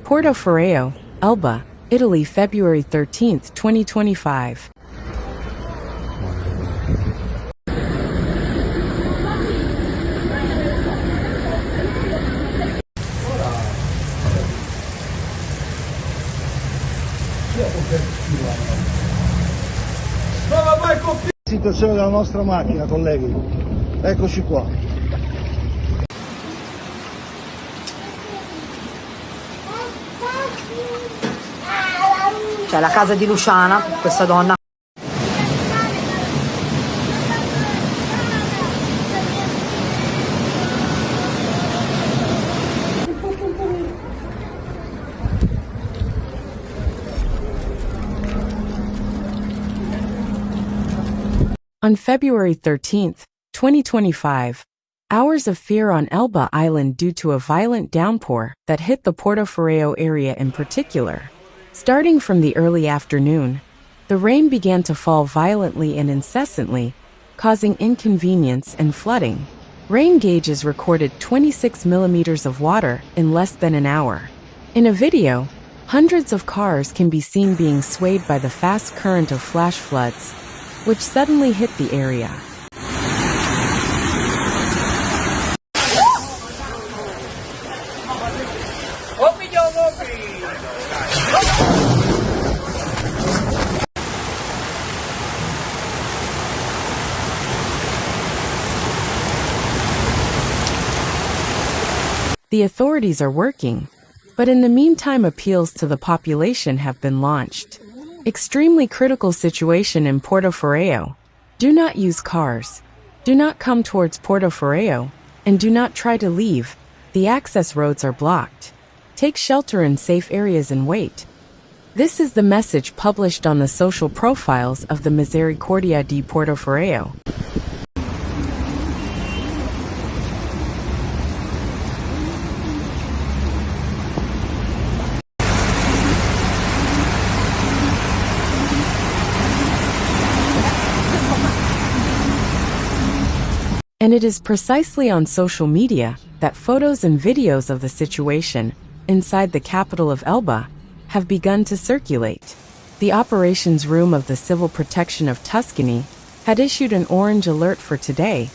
Portoferraio, Elba, Italy, February 13, 2025. Situazione della nostra macchina, colleghi. Eccoci qua. Cioè la casa di Luciana, questa donna. On February 13, 2025, hours of fear on Elba Island due to a violent downpour that hit the Portoferraio area in particular. Starting from the early afternoon, the rain began to fall violently and incessantly, causing inconvenience and flooding. Rain gauges recorded 26 millimeters of water in less than an hour. In a video, hundreds of cars can be seen being swayed by the fast current of flash floods, which suddenly hit the area. The authorities are working, but in the meantime appeals to the population have been launched. Extremely critical situation in Portoferraio. Do not use cars. Do not come towards Portoferraio, and do not try to leave. The access roads are blocked. Take shelter in safe areas and wait. This is the message published on the social profiles of the Misericordia di Portoferraio. And it is precisely on social media that photos and videos of the situation inside the capital of Elba have begun to circulate. The operations room of the Civil Protection of Tuscany had issued an orange alert for today,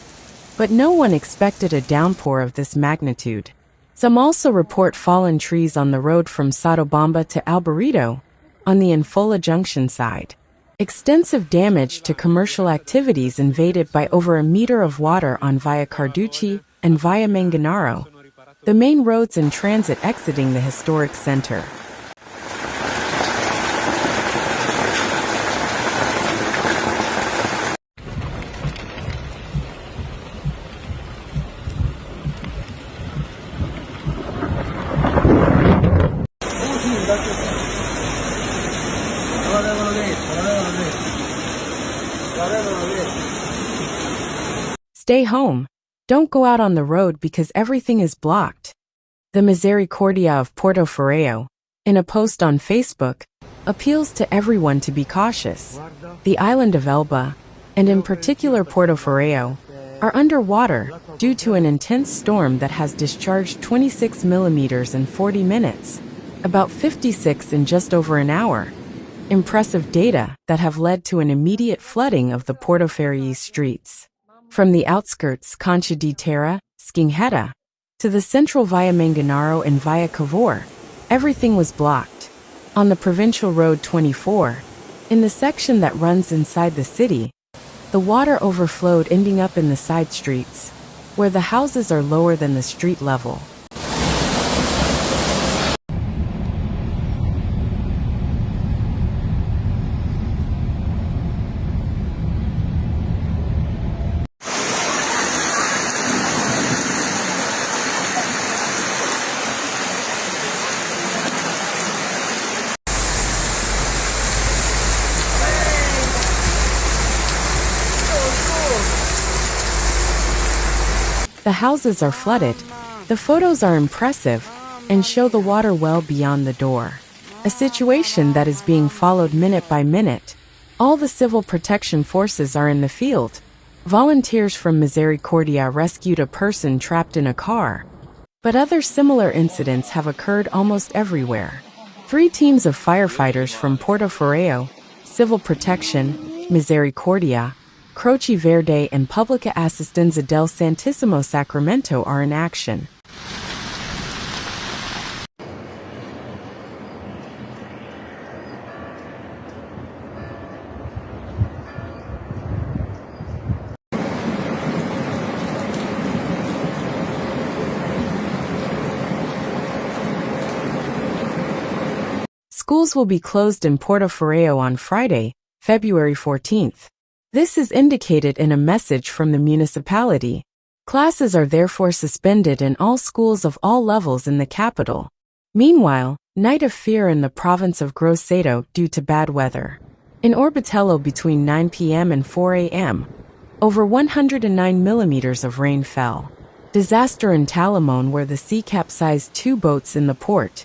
but no one expected a downpour of this magnitude. Some also report fallen trees on the road from Sotobomba to Alberito on the Infola Junction side. Extensive damage to commercial activities invaded by over a meter of water on Via Carducci and Via Manganaro, the main roads in transit exiting the historic center. Stay home. Don't go out on the road because everything is blocked. The Misericordia of Portoferraio, in a post on Facebook, appeals to everyone to be cautious. The island of Elba, and in particular Portoferraio, are underwater due to an intense storm that has discharged 26 millimeters in 40 minutes, about 56 in just over an hour. Impressive data that have led to an immediate flooding of the Portoferraio streets. From the outskirts Concha di Terra, Skinghetta, to the central Via Manganaro and Via Cavour, everything was blocked. On the Provincial Road 24, in the section that runs inside the city, the water overflowed ending up in the side streets, where the houses are lower than the street level. The houses are flooded. The photos are impressive and show the water well beyond the door. A situation that is being followed minute by minute. All the civil protection forces are in the field. Volunteers from Misericordia rescued a person trapped in a car. But other similar incidents have occurred almost everywhere. 3 teams of firefighters from Portoferraio, Civil Protection, Misericordia, Croce Verde and Pubblica Assistenza del Santissimo Sacramento are in action. Schools will be closed in Portoferraio on Friday, February 14th. This is indicated in a message from the municipality. Classes are therefore suspended in all schools of all levels in the capital. Meanwhile, night of fear in the province of Grosseto due to bad weather. In Orbitello between 9 p.m. and 4 a.m., over 109 millimeters of rain fell. Disaster in Talamone where the sea capsized 2 boats in the port.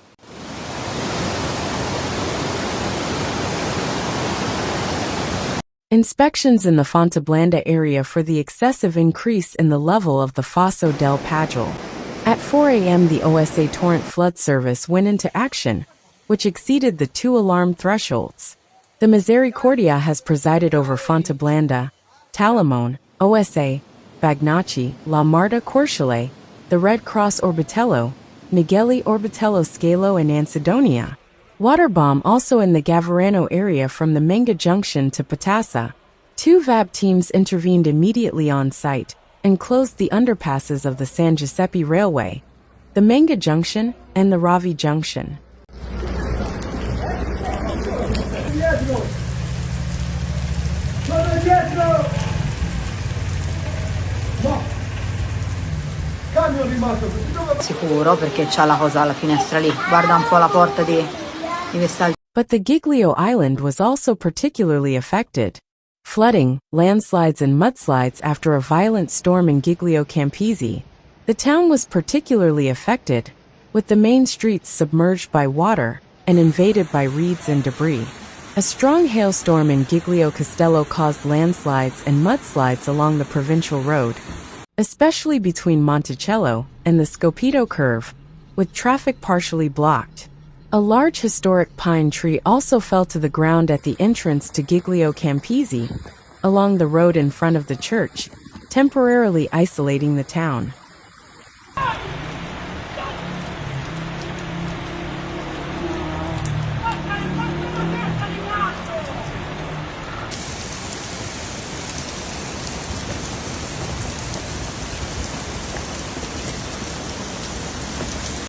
Inspections in the Fontablanda area for the excessive increase in the level of the Fosso del Pagel. At 4 a.m. the OSA Torrent Flood Service went into action, which exceeded the 2 alarm thresholds. The Misericordia has presided over Fontablanda, Talamone, OSA, Bagnacci, La Marta Corciale, the Red Cross Orbitello, Migueli Orbitello Scalo and Ansidonia. Water bomb also in the Gavarano area from the Menga Junction to Patassa. 2 VAB teams intervened immediately on site and closed the underpasses of the San Giuseppe Railway, the Menga Junction, and the Ravi Junction. Sicuro, perché c'ha la cosa alla finestra lì. Guarda un po' la porta di questa. But the Giglio Island was also particularly affected. Flooding, landslides and mudslides after a violent storm in Giglio Campese. The town was particularly affected, with the main streets submerged by water and invaded by reeds and debris. A strong hailstorm in Giglio Castello caused landslides and mudslides along the provincial road, especially between Monticello and the Scopito curve, with traffic partially blocked. A large historic pine tree also fell to the ground at the entrance to Giglio Campese, along the road in front of the church, temporarily isolating the town.